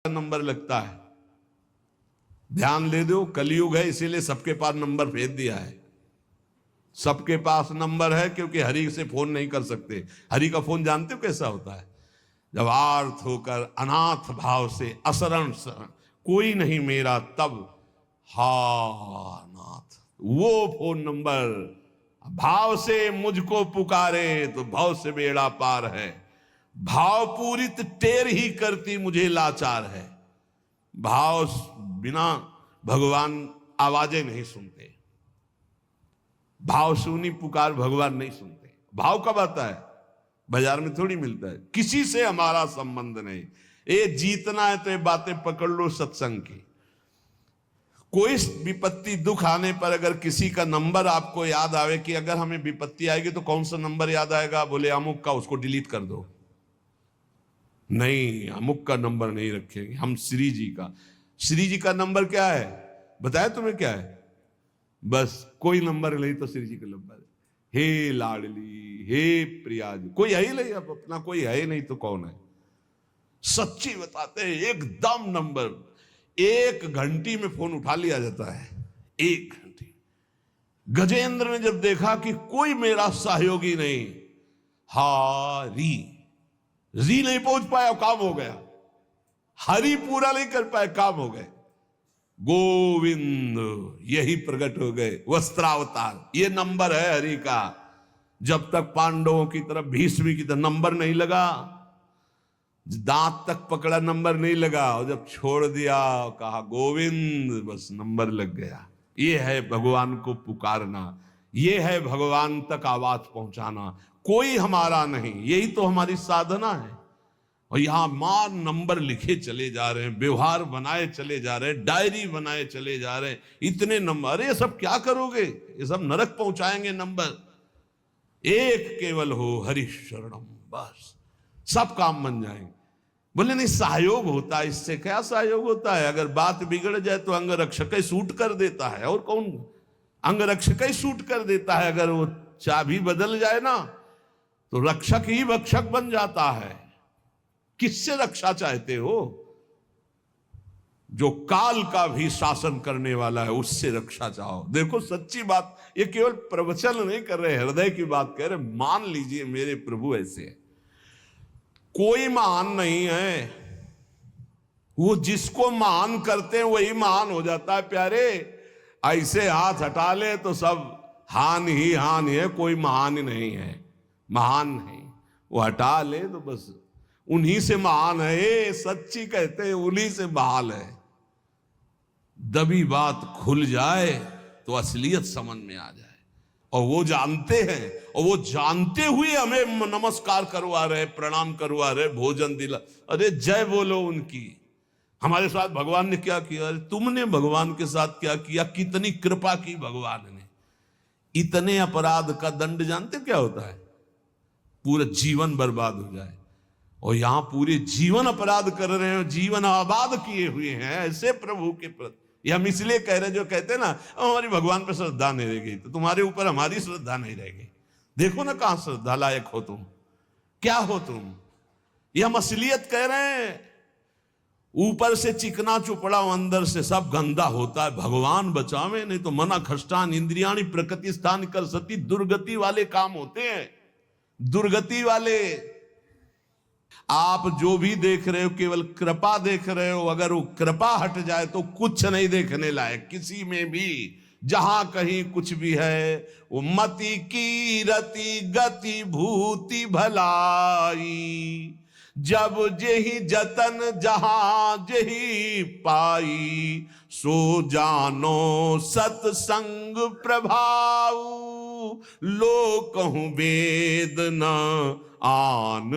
Number लगता है। ध्यान दे दो, कलयुग है इसीलिए सबके पास नंबर भेज दिया है। सबके पास नंबर है क्योंकि हरि से फोन नहीं कर सकते। हरि का फोन जानते हो कैसा होता है? जब आर्थ होकर अनाथ भाव से असरण कोई नहीं मेरा तब हा नाथ, वो फोन नंबर भाव से मुझको पुकारे तो भाव से बेड़ा पार है। भाव पूरित टेर ही करती मुझे लाचार है। भाव बिना भगवान आवाजें नहीं सुनते। भाव सुनी पुकार भगवान नहीं सुनते। भाव कब आता है? बाजार में थोड़ी मिलता है। किसी से हमारा संबंध नहीं। ये जीतना है तो ये बातें पकड़ लो सत्संग की। कोई विपत्ति दुख आने पर अगर किसी का नंबर आपको याद आवे कि अगर हमें विपत्ति आएगी तो कौन सा नंबर याद आएगा? बोले अमुक का, उसको डिलीट कर दो। नहीं, अमुक का नंबर नहीं रखेंगे हम, श्री जी का। श्री जी का नंबर क्या है बताया तुम्हें? क्या है? बस कोई नंबर नहीं तो श्री जी का नंबर है। हे लाडली, हे प्रिया जी, कोई है ही नहीं। अब अपना कोई है ही नहीं तो कौन है? सच्ची बताते हैं, एकदम नंबर। 1 घंटी में फोन उठा लिया जाता है। 1 घंटी। गजेंद्र ने जब देखा कि कोई मेरा सहयोगी नहीं, हारी री नहीं पहुंच पाया, काम हो गया। हरि पूरा नहीं कर पाए, काम हो गए। गोविंद यही प्रकट हो गए, वस्त्रावतार। ये नंबर है हरि का। जब तक पांडवों की तरफ, भीष्म की तरफ नंबर नहीं लगा, दांत तक पकड़ा नंबर नहीं लगा, और जब छोड़ दिया कहा गोविंद, बस नंबर लग गया। ये है भगवान को पुकारना, ये है भगवान तक आवाज पहुंचाना। कोई हमारा नहीं, यही तो हमारी साधना है। और यहां मां नंबर लिखे चले जा रहे हैं, व्यवहार बनाए चले जा रहे हैं, डायरी बनाए चले जा रहे हैं। इतने नंबर, अरे ये सब क्या करोगे? ये सब नरक पहुंचाएंगे नंबर। एक केवल हो हरि शरणम, बस सब काम बन जाएंगे। बोले नहीं, सहयोग होता है। इससे क्या सहयोग होता है? अगर बात बिगड़ जाए तो अंग रक्षक ही सूट कर देता है। और कौन? अंग रक्षक ही सूट कर देता है। अगर वो चाबी बदल जाए ना तो रक्षक ही भक्षक बन जाता है। किससे रक्षा चाहते हो? जो काल का भी शासन करने वाला है, उससे रक्षा चाहो। देखो सच्ची बात, ये केवल प्रवचन नहीं कर रहे, हृदय की बात कह रहे। मान लीजिए मेरे प्रभु ऐसे है, कोई महान नहीं है। वो जिसको महान करते हैं वही महान हो जाता है प्यारे। ऐसे हाथ हटा ले तो सब हान ही हान है, कोई महान ही नहीं है। महान नहीं, वो हटा ले तो बस उन्हीं से महान है। ये सच्ची कहते हैं, उन्हीं से बहाल है। दबी बात खुल जाए तो असलियत समझ में आ जाए। और वो जानते हैं, और वो जानते हुए हमें नमस्कार करवा रहे, प्रणाम करवा रहे, भोजन दिला। अरे जय बोलो उनकी। हमारे साथ भगवान ने क्या किया? अरे तुमने भगवान के साथ क्या किया? कितनी कृपा की भगवान ने। इतने अपराध का दंड जानते क्या होता है? पूरा जीवन बर्बाद हो जाए। और यहां पूरे जीवन अपराध कर रहे हैं, जीवन आबाद किए हुए हैं ऐसे प्रभु के प्रति। ये हम इसलिए कह रहे हैं, जो कहते हैं ना हमारी भगवान पर श्रद्धा नहीं रह गई, तो तुम्हारे ऊपर हमारी श्रद्धा नहीं रह गई। देखो ना कहां श्रद्धा लायक हो तुम, क्या हो तुम। ये हम असलियत कह रहे हैं। ऊपर से चिकना चुपड़ा, अंदर से सब गंदा होता है। भगवान बचावे, नहीं तो मना खष्टान इंद्रियाणी प्रकृति स्थान कर सती। दुर्गति वाले काम होते हैं, दुर्गति वाले। आप जो भी देख रहे हो केवल कृपा देख रहे हो। अगर वो कृपा हट जाए तो कुछ नहीं देखने लायक किसी में भी। जहां कहीं कुछ भी है वो मति की रति गति भूति भलाई। जब जेहि जतन जहां जेहि पाई, सो जानो सत्संग प्रभाव। लोक कहूं वेद न आन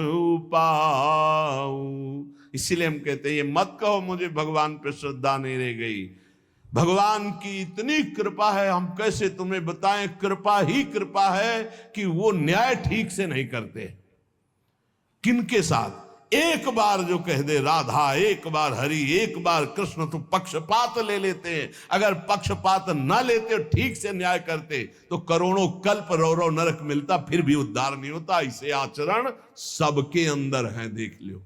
पाऊ। इसीलिए हम कहते हैं, ये मत कहो मुझे भगवान पे श्रद्धा नहीं रह गई। भगवान की इतनी कृपा है, हम कैसे तुम्हें बताएं। कृपा ही कृपा है कि वो न्याय ठीक से नहीं करते। किनके साथ? एक बार जो कह दे राधा, एक बार हरि, एक बार कृष्ण, तो पक्षपात ले लेते हैं। अगर पक्षपात ना लेते, ठीक से न्याय करते, तो करोड़ों कल्प रो नरक मिलता, फिर भी उद्धार नहीं होता। इसे आचरण सबके अंदर है, देख लो।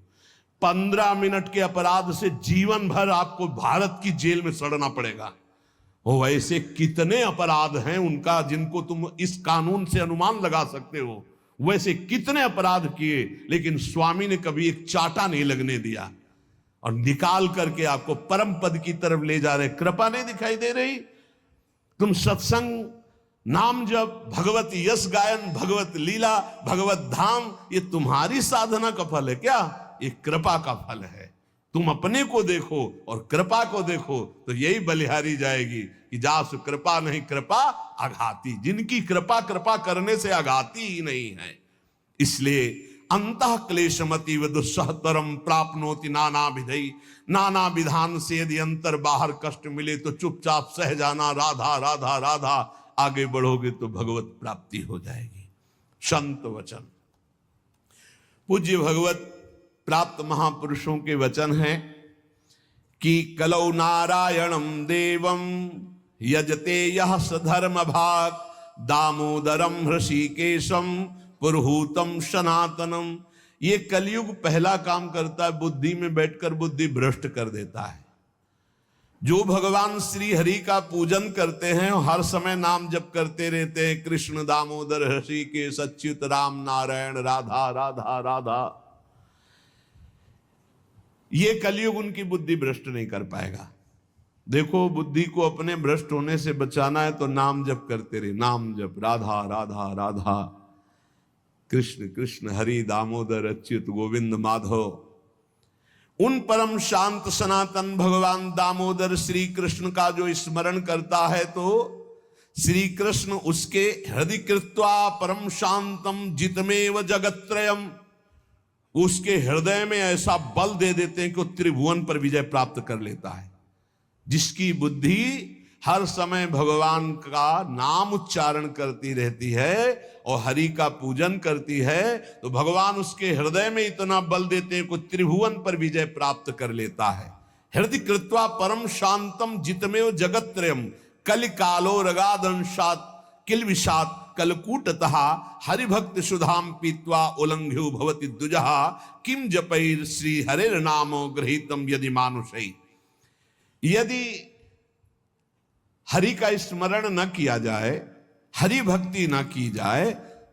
15 मिनट के अपराध से जीवन भर आपको भारत की जेल में सड़ना पड़ेगा। वो ऐसे कितने अपराध हैं उनका जिनको तुम इस कानून से अनुमान लगा सकते हो। वैसे कितने अपराध किए, लेकिन स्वामी ने कभी एक चाटा नहीं लगने दिया और निकाल करके आपको परम पद की तरफ ले जा रहे। कृपा नहीं दिखाई दे रही? तुम सत्संग, नाम जप, भगवत यश गायन, भगवत लीला, भगवत धाम, ये तुम्हारी साधना का फल है क्या? ये कृपा का फल है। तुम अपने को देखो और कृपा को देखो तो यही बलिहारी जाएगी कि जासु कृपा नहीं कृपा आघाती। जिनकी कृपा कृपा करने से आघाती ही नहीं है। इसलिए अंतः क्लेशमति व दुस्सहतरम प्राप्नोति नाना विधि। नाना विधान से यदि अंतर बाहर कष्ट मिले तो चुपचाप सह जाना, राधा राधा राधा। आगे बढ़ोगे तो भगवत प्राप्ति हो जाएगी। संत वचन, पूज्य भगवत प्राप्त महापुरुषों के वचन हैं कि कलौ नारायणम देवम यजते यह सधर्म भाग दामोदरम हृषिकेशम पुरहूतम सनातनम। ये कलयुग पहला काम करता है, बुद्धि में बैठकर बुद्धि भ्रष्ट कर देता है। जो भगवान श्री हरि का पूजन करते हैं, हर समय नाम जप करते रहते हैं, कृष्ण दामोदर हृषिकेश अच्युत राम नारायण राधा राधा राधा, ये कलयुग उनकी बुद्धि भ्रष्ट नहीं कर पाएगा। देखो, बुद्धि को अपने भ्रष्ट होने से बचाना है तो नाम जप करते रहे। नाम जप, राधा राधा राधा, कृष्ण कृष्ण हरि दामोदर अच्युत गोविंद माधव। उन परम शांत सनातन भगवान दामोदर श्री कृष्ण का जो स्मरण करता है तो श्री कृष्ण उसके हृदय कृत्वा परम शांतम जितमेव जगत्त्रयम, उसके हृदय में ऐसा बल दे देते हैं कि वो त्रिभुवन पर विजय प्राप्त कर लेता है। जिसकी बुद्धि हर समय भगवान का नाम उच्चारण करती रहती है और हरि का पूजन करती है तो भगवान उसके हृदय में इतना बल देते हैं कि त्रिभुवन पर विजय प्राप्त कर लेता है। हृदय कृत्वा परम शांतम जितमेव जगत्त्रयम कलिकालो रगादंशात किलविषात कलकूटतः हरिभक्त सुधाम पीत्वा उल्लंघ्यो भवति द्विजः किम जपैर श्री हरेर नामो गृहीतम यदि मानुषै। यदि हरि का स्मरण न किया जाए, हरि भक्ति न की जाए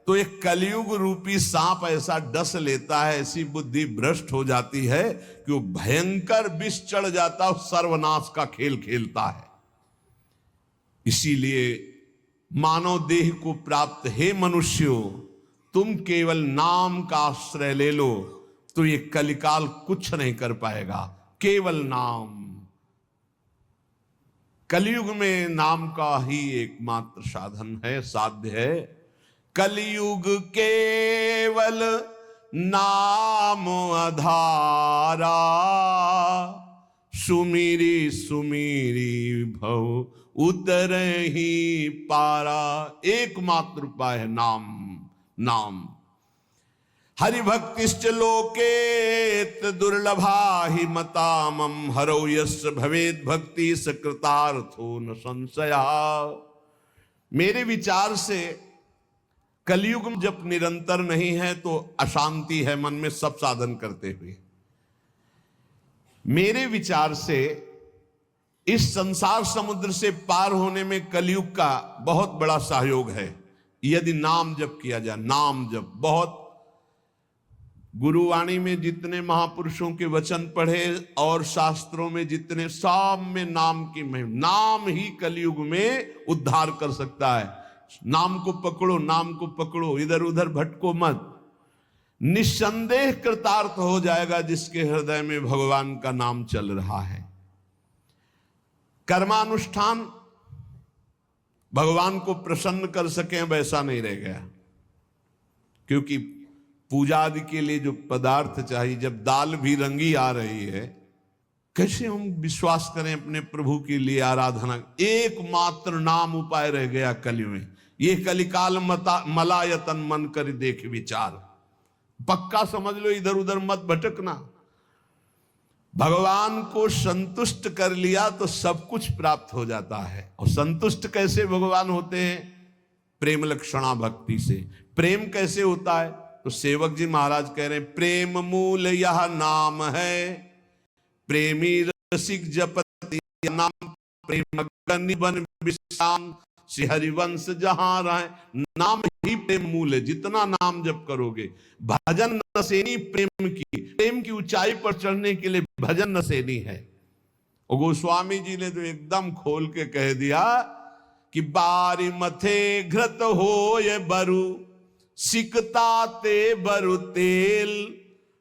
तो एक कलयुग रूपी सांप ऐसा डस लेता है, ऐसी बुद्धि भ्रष्ट हो जाती है कि वो भयंकर विष चढ़ जाता है, सर्वनाश का खेल खेलता है। इसीलिए मानव देह को प्राप्त हे मनुष्यों, तुम केवल नाम का आश्रय ले लो तो ये कलिकाल कुछ नहीं कर पाएगा। केवल नाम, कलयुग में नाम का ही एकमात्र साधन है, साध्य है। कलयुग केवल नाम आधारा, सुमिरी सुमिरी भव उतर ही पारा। एकमात्र उपाय है नाम, नाम। हरिभक्तिश्च लोकेत दुर्लभा ही मतामम हरौ यस्य भवेद भक्ति सकृतार्थो न संशया। मेरे विचार से कलयुग में जब निरंतर नहीं है तो अशांति है मन में सब साधन करते हुए। मेरे विचार से इस संसार समुद्र से पार होने में कलयुग का बहुत बड़ा सहयोग है यदि नाम जप किया जाए। नाम जप बहुत, गुरुवाणी में जितने महापुरुषों के वचन पढ़े और शास्त्रों में जितने, सब में नाम की महिमा। नाम ही कलयुग में उद्धार कर सकता है। नाम को पकड़ो, नाम को पकड़ो, इधर उधर भटको मत। निस्संदेह कृतार्थ हो जाएगा जिसके हृदय में भगवान का नाम चल रहा है। कर्मानुष्ठान भगवान को प्रसन्न कर सके वैसा नहीं रह गया, क्योंकि पूजा आदि के लिए जो पदार्थ चाहिए, जब दाल भी रंगी आ रही है, कैसे हम विश्वास करें अपने प्रभु के लिए आराधना। एकमात्र नाम उपाय रह गया कलयुग में। ये कलिकाल मलायतन मन कर देख विचार, पक्का समझ लो, इधर उधर मत भटकना। भगवान को संतुष्ट कर लिया तो सब कुछ प्राप्त हो जाता है। और संतुष्ट कैसे भगवान होते हैं? प्रेम लक्षणा भक्ति से। प्रेम कैसे होता है? तो सेवक जी महाराज कह रहे हैं प्रेम मूल यह नाम है, प्रेमी रसिक जपति नाम, प्रेम निबन विश्राम, श्री हरिवंश जहां रहे। नाम ही प्रेम मूल है, जितना नाम जप करोगे। भजन नसेनी प्रेम की ऊंचाई पर चढ़ने के लिए भजन नसेनी है। और गोस्वामी जी ने तो एकदम खोल के कह दिया कि बारी मथे घृत हो ये बरु, सिकता ते बरु तेल,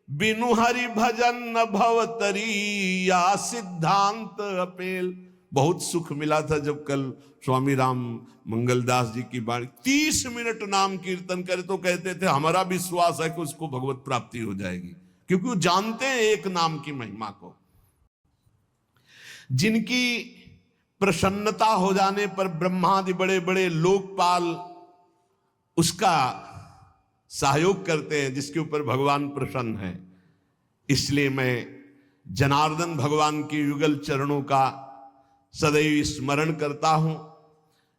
बिनु हरि भजन न भवतरी, या सिद्धांत अपेल। बहुत सुख मिला था जब कल स्वामी राम मंगलदास जी की बाणी 30 मिनट नाम कीर्तन करे तो कहते थे हमारा विश्वास है कि उसको भगवत प्राप्ति हो जाएगी, क्योंकि वो जानते हैं एक नाम की महिमा को। जिनकी प्रसन्नता हो जाने पर ब्रह्मादि बड़े बड़े लोकपाल उसका सहयोग करते हैं, जिसके ऊपर भगवान प्रसन्न है। इसलिए मैं जनार्दन भगवान के युगल चरणों का सदैव स्मरण करता हूं।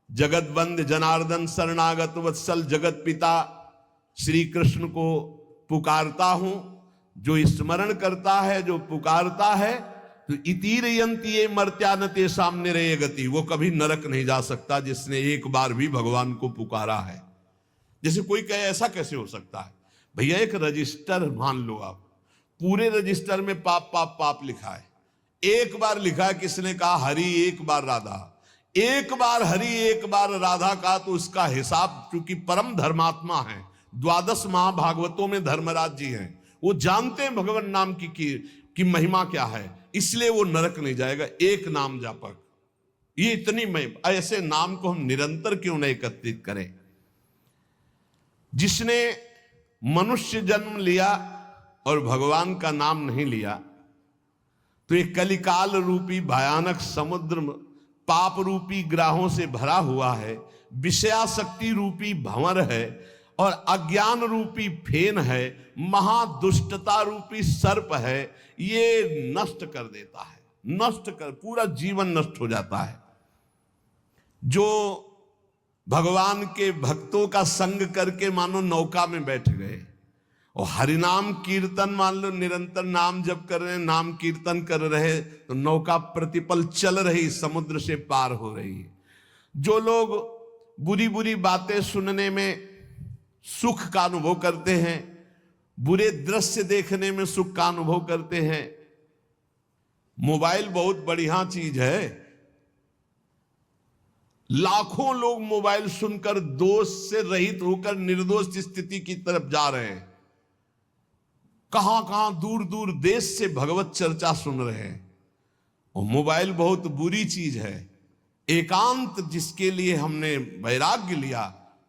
जगत बंद जनार्दन शरणागत वत्सल जगत पिता श्री कृष्ण को पुकारता हूं। जो स्मरण करता है, जो पुकारता है, तो इतीरयंती ये मर्त्यानते सामने रहे गति, वो कभी नरक नहीं जा सकता जिसने एक बार भी भगवान को पुकारा है। जैसे कोई कहे ऐसा कैसे हो सकता है? भैया एक रजिस्टर मान लो आप, पूरे रजिस्टर में पाप पाप पाप लिखा है। एक बार लिखा है, किसने कहा हरि एक बार राधा, एक बार हरि एक बार राधा का, तो उसका हिसाब, चूंकि परम धर्मात्मा है, 12 महाभागवतों में धर्मराज जी हैं, वो जानते हैं भगवान नाम की महिमा क्या है, इसलिए वो नरक नहीं जाएगा। एक नाम जापक, ये इतनी महिमा, ऐसे नाम को हम निरंतर क्यों नहीं एकत्रित करें? जिसने मनुष्य जन्म लिया और भगवान का नाम नहीं लिया, तो ये कलिकाल रूपी भयानक समुद्र पाप रूपी ग्राहों से भरा हुआ है, विषयाशक्ति रूपी भंवर है, और अज्ञान रूपी फेन है, महादुष्टता रूपी सर्प है। ये नष्ट कर देता है, नष्ट कर, पूरा जीवन नष्ट हो जाता है। जो भगवान के भक्तों का संग करके मानो नौका में बैठ गए और हरिनाम कीर्तन, मान लो निरंतर नाम जप कर रहे हैं, नाम कीर्तन कर रहे, तो नौका प्रतिपल चल रही, समुद्र से पार हो रही है। जो लोग बुरी बुरी बातें सुनने में सुख का अनुभव करते हैं, बुरे दृश्य देखने में सुख का अनुभव करते हैं। मोबाइल बहुत बढ़िया चीज है, लाखों लोग मोबाइल सुनकर दोष से रहित होकर निर्दोष स्थिति की तरफ जा रहे हैं। कहां कहां दूर दूर देश से भगवत चर्चा सुन रहे हैं। और मोबाइल बहुत बुरी चीज है। एकांत जिसके लिए हमने वैराग्य लिया,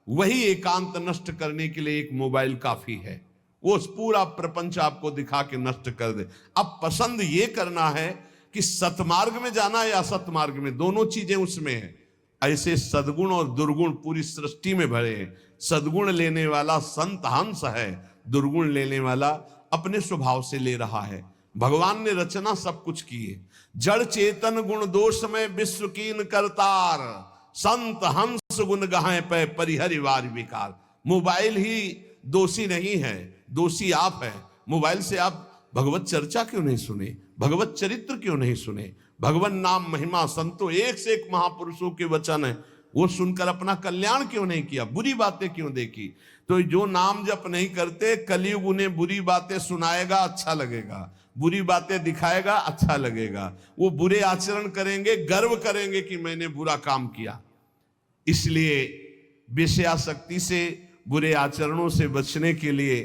वही एकांत नष्ट करने के लिए एक मोबाइल काफी है। वो पूरा प्रपंच आपको दिखा के नष्ट कर दे। अब पसंद ये करना है कि सतमार्ग में जाना है या असतमार्ग में, दोनों चीजें उसमें है। ऐसे सद्गुण और दुर्गुण पूरी सृष्टि में भरे हैं। सद्गुण लेने वाला संत हंस है, दुर्गुण लेने वाला अपने स्वभाव से ले रहा है। भगवान ने रचना सब कुछ की है। जड़ चेतन गुण दोष में विश्व कीन करतार, संत हंस गुण गाहे पे परिहरिवार विकार। मोबाइल ही दोषी नहीं है, दोषी आप है। मोबाइल से आप भगवत चर्चा क्यों नहीं सुने, भगवत चरित्र क्यों नहीं सुने, भगवान नाम महिमा संतो एक से एक महापुरुषों के वचन है, वो सुनकर अपना कल्याण क्यों नहीं किया, बुरी बातें क्यों देखी? तो जो नाम जप नहीं करते, कलयुग उन्हें बुरी बातें सुनाएगा, अच्छा लगेगा, बुरी बातें दिखाएगा, अच्छा लगेगा। वो बुरे आचरण करेंगे, गर्व करेंगे कि मैंने बुरा काम किया। इसलिए विषयाशक्ति से, बुरे आचरणों से बचने के लिए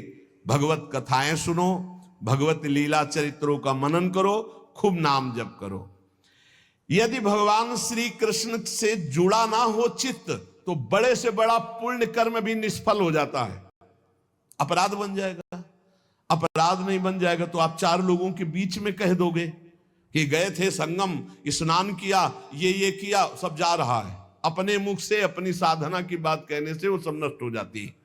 भगवत कथाएं सुनो, भगवत लीला चरित्रों का मनन करो, खूब नाम जप करो। यदि भगवान श्री कृष्ण से जुड़ा ना हो चित्त, तो बड़े से बड़ा पुण्य कर्म भी निष्फल हो जाता है, अपराध बन जाएगा। अपराध नहीं बन जाएगा तो आप 4 लोगों के बीच में कह दोगे कि गए थे संगम, स्नान किया, ये किया, सब जा रहा है। अपने मुख से अपनी साधना की बात कहने से वो सब नष्ट हो जाती है।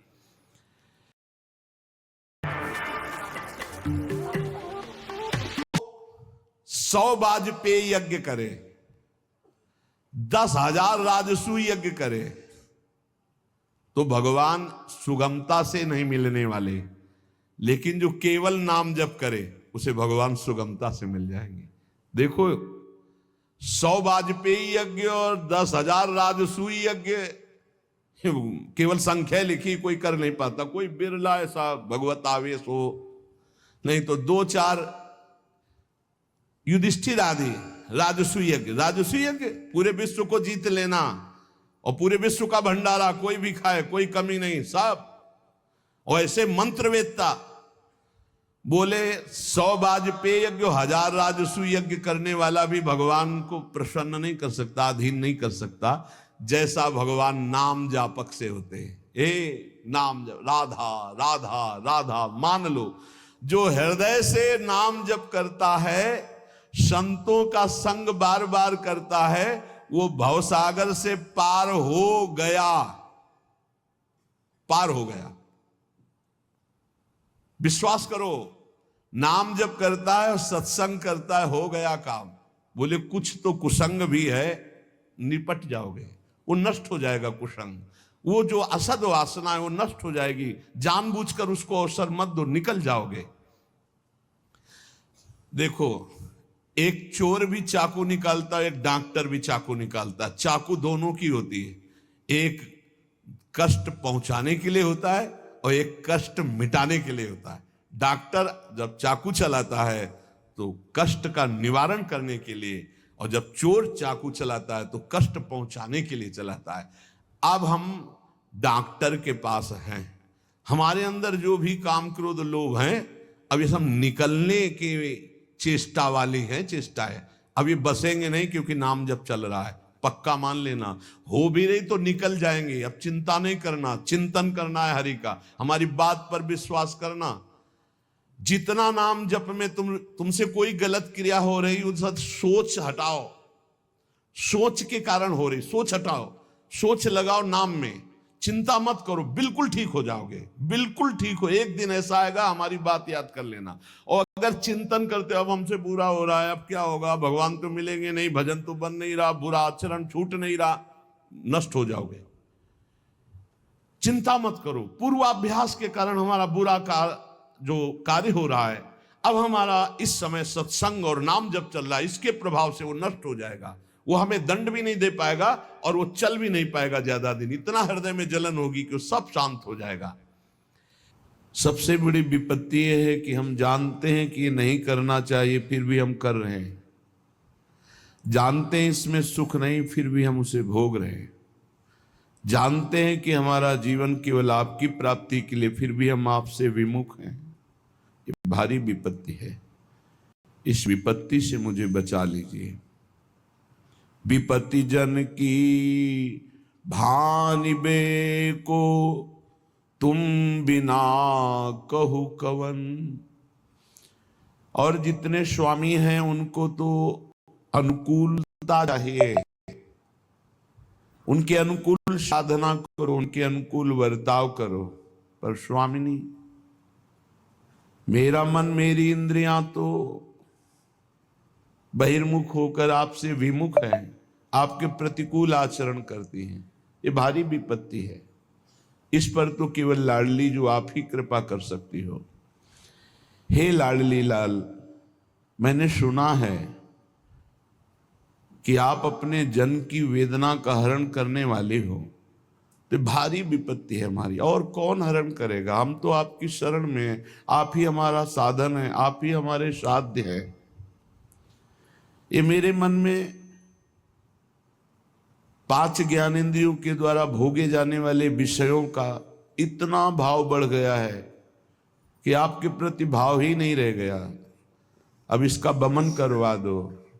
सौ वाजपेयी यज्ञ करे, 10,000 राजसू यज्ञ करे, तो भगवान सुगमता से नहीं मिलने वाले। लेकिन जो केवल नाम जप करे उसे भगवान सुगमता से मिल जाएंगे। देखो 100 वाजपेयी यज्ञ और 10,000 राजसूय यज्ञ, केवल संख्या लिखी कोई कर नहीं पाता। कोई बिरला ऐसा भगवत आवेश हो, नहीं तो 2-4 युधिष्ठिर आदि राजसूय यज्ञ। राजसूय यज्ञ पूरे विश्व को जीत लेना और पूरे विश्व का भंडारा, कोई भी खाए, कोई कमी नहीं, सब। और ऐसे मंत्रवेत्ता बोले 100 वाजपेयी यज्ञ 1000 राजसूय यज्ञ करने वाला भी भगवान को प्रसन्न नहीं कर सकता, अधीन नहीं कर सकता, जैसा भगवान नाम जापक से होते हैं। नाम जप, राधा राधा राधा। मान लो जो हृदय से नाम जप करता है, संतों का संग बार बार करता है, वो भवसागर से पार हो गया, पार हो गया। विश्वास करो, नाम जप करता है और सत्संग करता है, हो गया काम। बोले कुछ तो कुसंग भी है, निपट जाओगे, वो नष्ट हो जाएगा कुसंग। वो जो असद वासना है वो नष्ट हो जाएगी। जानबूझकर उसको अवसर मत दो, निकल जाओगे। देखो एक चोर भी चाकू निकालता है, एक डॉक्टर भी चाकू निकालता है। चाकू दोनों की होती है, एक कष्ट पहुंचाने के लिए होता है और एक कष्ट मिटाने के लिए होता है। डॉक्टर जब चाकू चलाता है तो कष्ट का निवारण करने के लिए, और जब चोर चाकू चलाता है तो कष्ट पहुंचाने के लिए चलाता है। अब हम डॉक्टर के पास हैं, हमारे अंदर जो भी काम क्रोध लोभ हैं, अब ये सब निकलने की चेष्टा वाली है, चेष्टा है। अब ये बसेंगे नहीं, क्योंकि नाम जब चल रहा है, पक्का मान लेना। हो भी रही तो निकल जाएंगे। अब चिंता नहीं करना, चिंतन करना है हरि का, हमारी बात पर विश्वास करना। जितना नाम जप में तुमसे कोई गलत क्रिया हो रही, उस सोच हटाओ, सोच के कारण हो रही, सोच हटाओ, सोच लगाओ नाम में, चिंता मत करो, बिल्कुल ठीक हो जाओगे, बिल्कुल ठीक हो। एक दिन ऐसा आएगा, हमारी बात याद कर लेना। और अगर चिंतन करते अब हमसे बुरा हो रहा है, अब क्या होगा, भगवान तो मिलेंगे नहीं, भजन तो बन नहीं रहा, बुरा आचरण छूट नहीं रहा, नष्ट हो जाओगे। चिंता मत करो, पूर्वाभ्यास के कारण हमारा बुरा जो कार्य हो रहा है, अब हमारा इस समय सत्संग और नाम जब चल रहा है, इसके प्रभाव से वो नष्ट हो जाएगा। वो हमें दंड भी नहीं दे पाएगा और वो चल भी नहीं पाएगा ज्यादा दिन। इतना हृदय में जलन होगी कि वो सब शांत हो जाएगा। सबसे बड़ी विपत्ति यह है कि हम जानते हैं कि ये नहीं करना चाहिए, फिर भी हम कर रहे हैं। जानते हैं इसमें सुख नहीं, फिर भी हम उसे भोग रहे हैं। जानते हैं कि हमारा जीवन केवल आपकी प्राप्ति के लिए, फिर भी हम आपसे विमुख हैं। ये भारी विपत्ति है, इस विपत्ति से मुझे बचा लीजिए। विपत्ति जन की भानि बे को, तुम बिना कहु कवन। और जितने स्वामी हैं उनको तो अनुकूलता चाहिए, उनके अनुकूल साधना करो, उनके अनुकूल वर्ताव करो। पर स्वामिनी, मेरा मन मेरी इंद्रियां तो बहिर्मुख होकर आपसे विमुख हैं, आपके प्रतिकूल आचरण करती हैं। ये भारी विपत्ति है। इस पर तो केवल लाडली जो आप ही कृपा कर सकती हो। हे लाडली लाल, मैंने सुना है कि आप अपने जन की वेदना का हरण करने वाले हो। तो भारी विपत्ति है हमारी, और कौन हरण करेगा। हम तो आपकी शरण में हैं, आप ही हमारा साधन है, आप ही हमारे साध्य है। ये मेरे मन में 5 ज्ञानेंद्रियों के द्वारा भोगे जाने वाले विषयों का इतना भाव बढ़ गया है कि आपके प्रति भाव ही नहीं रह गया। अब इसका दमन करवा दो,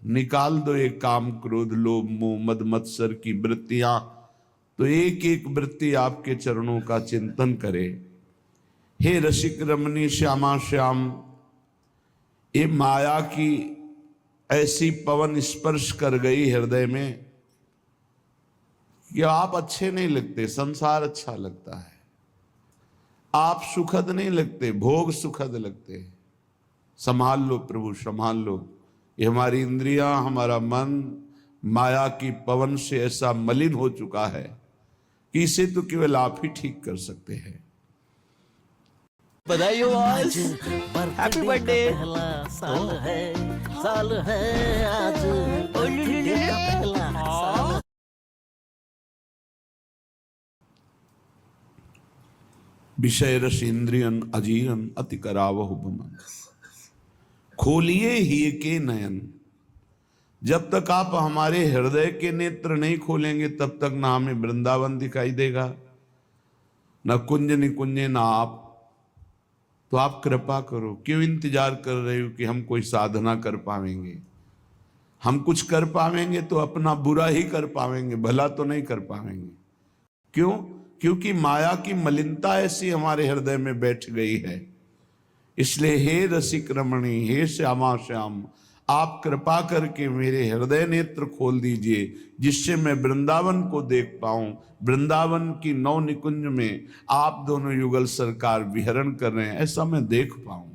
निकाल दो ये काम क्रोध लोभ मोह मद मत्सर की वृत्तियां। तो एक एक वृत्ति आपके चरणों का चिंतन करे। हे रसिक रमणी श्यामा श्याम, ये माया की ऐसी पवन स्पर्श कर गई हृदय में कि आप अच्छे नहीं लगते, संसार अच्छा लगता है। आप सुखद नहीं लगते, भोग सुखद लगते। संभाल लो प्रभु, संभाल लो। ये हमारी इंद्रियां, हमारा मन माया की पवन से ऐसा मलिन हो चुका है कि इसे तो केवल आप ही ठीक कर सकते हैं। बधाई हो आज, हैप्पी बर्थडे। पहला साल है आज, बर्थडे का पहला साल। विषय रस इंद्रियन अजीरन अति करावहु भमन, खोलिए ही के नयन। जब तक आप हमारे हृदय के नेत्र नहीं खोलेंगे तब तक ना हमें वृंदावन दिखाई देगा, न कुंज निकुंजे, ना आप। तो आप कृपा करो, क्यों इंतजार कर रहे हो कि हम कोई साधना कर पाएंगे? हम कुछ कर पाएंगे तो अपना बुरा ही कर पाएंगे, भला तो नहीं कर पाएंगे। क्यों? क्योंकि माया की मलिनता ऐसी हमारे हृदय में बैठ गई है। इसलिए हे रसिक रमणी, हे श्यामा श्याम, आप कृपा करके मेरे हृदय नेत्र खोल दीजिए, जिससे मैं वृंदावन को देख पाऊं। वृंदावन की नौ निकुंज में आप दोनों युगल सरकार विहरण कर रहे हैं, ऐसा मैं देख पाऊं।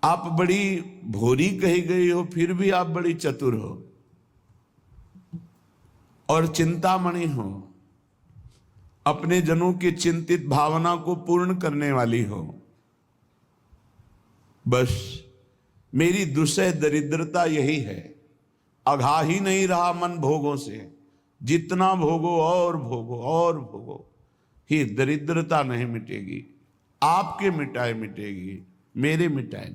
आप बड़ी भोरी कही गई हो, फिर भी आप बड़ी चतुर हो और चिंतामणि हो, अपने जनों की चिंतित भावना को पूर्ण करने वाली हो। बस मेरी दुसह दरिद्रता यही है, अघा ही नहीं रहा मन भोगों से। जितना भोगो और भोगो और भोगो, ही दरिद्रता नहीं मिटेगी। आपके मिटाए मिटेगी, मेरे मिटाए।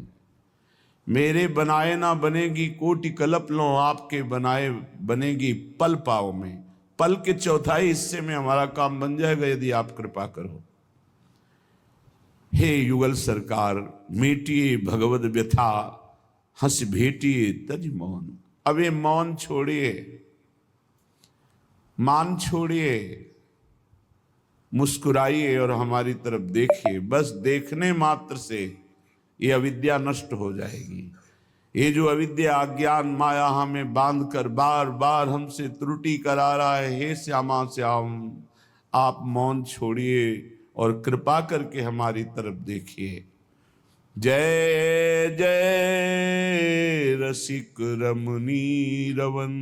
मेरे बनाए ना बनेगी कोटि कल्प लो, आपके बनाए बनेगी पल पाओ में। पल के चौथाई हिस्से में हमारा काम बन जाएगा यदि आप कृपा करो। हे युगल सरकार, मीटिए भगवद व्यथा, हंस भेटिए तज मौन। अब ये मौन छोड़िए, मान छोड़िए, मुस्कुराइए और हमारी तरफ देखिए। बस देखने मात्र से ये अविद्या नष्ट हो जाएगी। ये जो अविद्या अज्ञान माया हमें बांध कर बार बार हमसे त्रुटि करा रहा है, हे श्यामा श्याम, आप मौन छोड़िए और कृपा करके हमारी तरफ देखिए। जय जय रसिक रमणी रवन,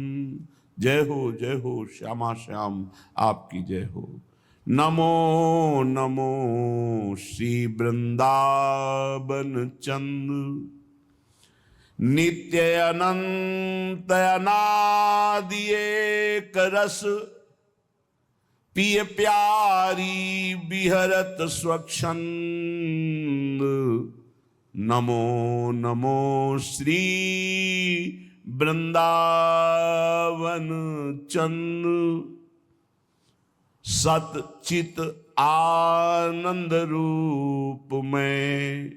जय हो श्यामा श्याम, आपकी जय हो। नमो नमो श्री वृंदावन चंद्र, नित्य अनंत अनादि एक रस, पिय प्यारी बिहरत स्वच्छंद। नमो नमो श्री वृंदावन चंद्र, सत चित आनंद रूप में,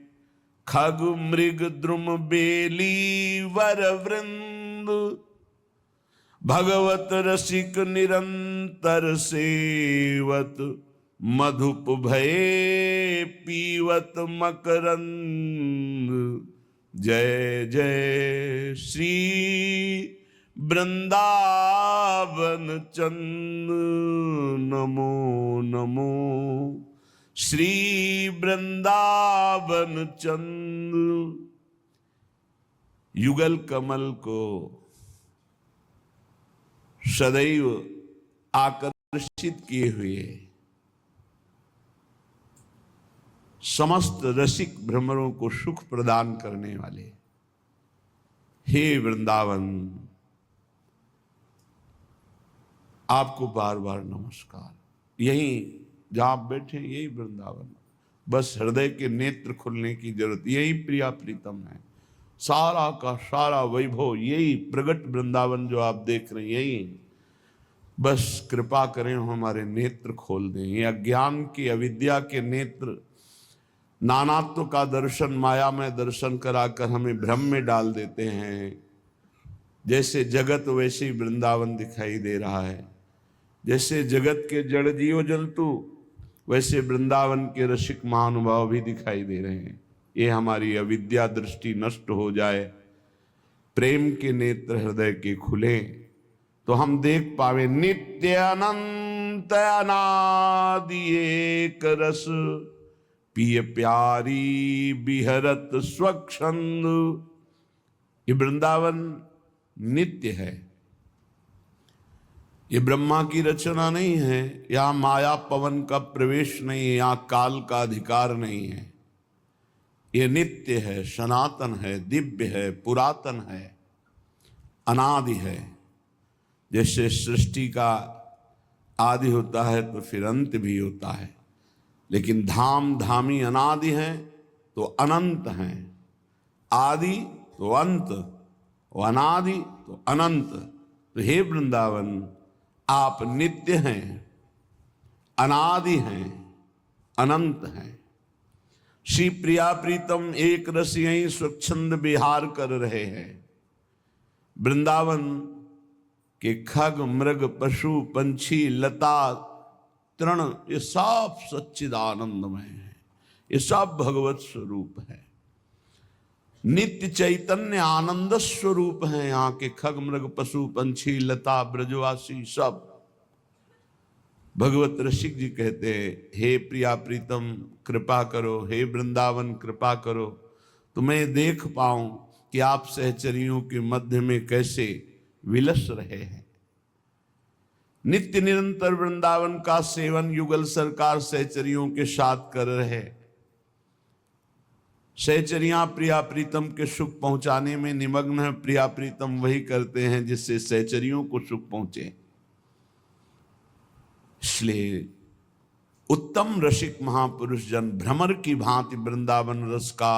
खग मृग द्रुम बेली वर वृंद। भगवत रसिक निरंतर सेवत, मधुप भये पीवत मकरंद। जय जय श्री वृंदावन चंद्र, नमो नमो श्री वृंदावन चंद्र। युगल कमल को सदैव आकर्षित किए हुए समस्त रसिक भ्रमरों को सुख प्रदान करने वाले हे वृंदावन, आपको बार बार नमस्कार। यहीं जहां आप बैठे यही वृंदावन, बस हृदय के नेत्र खुलने की जरूरत, यही प्रिया प्रीतम है। सारा का सारा वैभव यही प्रगट वृंदावन जो आप देख रहे हैं, यही। बस कृपा करें, हमारे नेत्र खोल दें। ये अज्ञान की अविद्या के नेत्र नानात्व का दर्शन, माया में दर्शन कराकर हमें भ्रम में डाल देते हैं। जैसे जगत वैसे ही वृंदावन दिखाई दे रहा है। जैसे जगत के जड़ जीव जंतु वैसे वृंदावन के रसिक महानुभाव भी दिखाई दे रहे हैं। ये हमारी अविद्या दृष्टि नष्ट हो जाए, प्रेम के नेत्र हृदय के खुले, तो हम देख पावे नित्य अनंत अनादि एक रस, पिय प्यारी बिहरत स्वच्छंद। ये वृंदावन नित्य है, ये ब्रह्मा की रचना नहीं है, यहाँ माया पवन का प्रवेश नहीं है, यहाँ काल का अधिकार नहीं है। ये नित्य है, सनातन है, दिव्य है, पुरातन है, अनादि है। जैसे सृष्टि का आदि होता है तो फिर अंत भी होता है, लेकिन धाम धामी अनादि हैं तो अनंत हैं। आदि तो अंत, और अनादि तो अनंत। तो हे वृंदावन, आप नित्य हैं, अनादि हैं, अनंत हैं। श्री प्रिया प्रीतम एक रसियं स्वच्छंद विहार कर रहे हैं। वृंदावन के खग मृग पशु पंछी लता तृण ये सब सच्चिदानंदमय है, ये सब भगवत स्वरूप है, नित्य चैतन्य आनंद स्वरूप है। यहाँ के खग मृग पशु पंछी लता ब्रजवासी सब भगवत रसिक जी कहते हैं, हे प्रिया प्रीतम कृपा करो, हे वृंदावन कृपा करो, तो मैं देख पाऊं कि आप सहचरियों के मध्य में कैसे विलस रहे हैं। नित्य निरंतर वृंदावन का सेवन युगल सरकार सहचरियों के साथ कर रहे। सहचरियां प्रिया प्रीतम के सुख पहुंचाने में निमग्न है। प्रिया प्रीतम वही करते हैं जिससे सहचरियों को सुख पहुंचे। इसलिए उत्तम रसिक महापुरुष जन भ्रमर की भांति वृंदावन रस का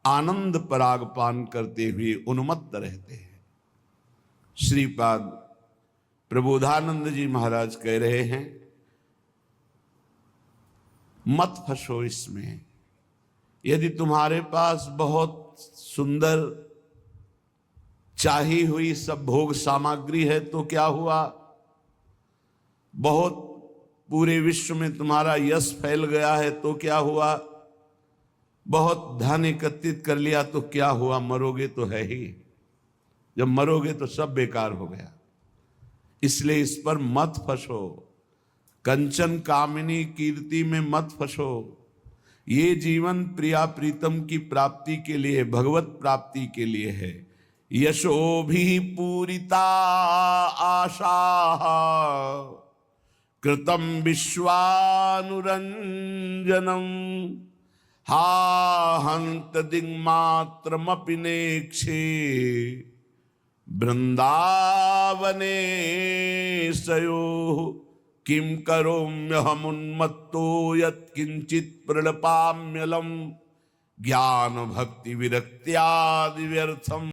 आनंद पराग पान करते हुए उन्मत्त रहते हैं। श्रीपाद प्रबोधानंद जी महाराज कह रहे हैं, मत फंसो इसमें। यदि तुम्हारे पास बहुत सुंदर चाही हुई सब भोग सामग्री है तो क्या हुआ, बहुत पूरे विश्व में तुम्हारा यश फैल गया है तो क्या हुआ, बहुत धन एकत्रित कर लिया तो क्या हुआ, मरोगे तो है ही। जब मरोगे तो सब बेकार हो गया। इसलिए इस पर मत फंसो, कंचन कामिनी कीर्ति में मत फंसो। ये जीवन प्रिया प्रीतम की प्राप्ति के लिए, भगवत प्राप्ति के लिए है। यशो भी पूरिता आशा कृतम विश्वानुरंजनम हा हंत दिग्मात्रमपि नेक्षे वृंदावने सयो किम करोम्यहमुन्मत्तो यत्किंचित् प्रणपाम्यलम ज्ञान भक्ति विरक्त्यादि व्यर्थम।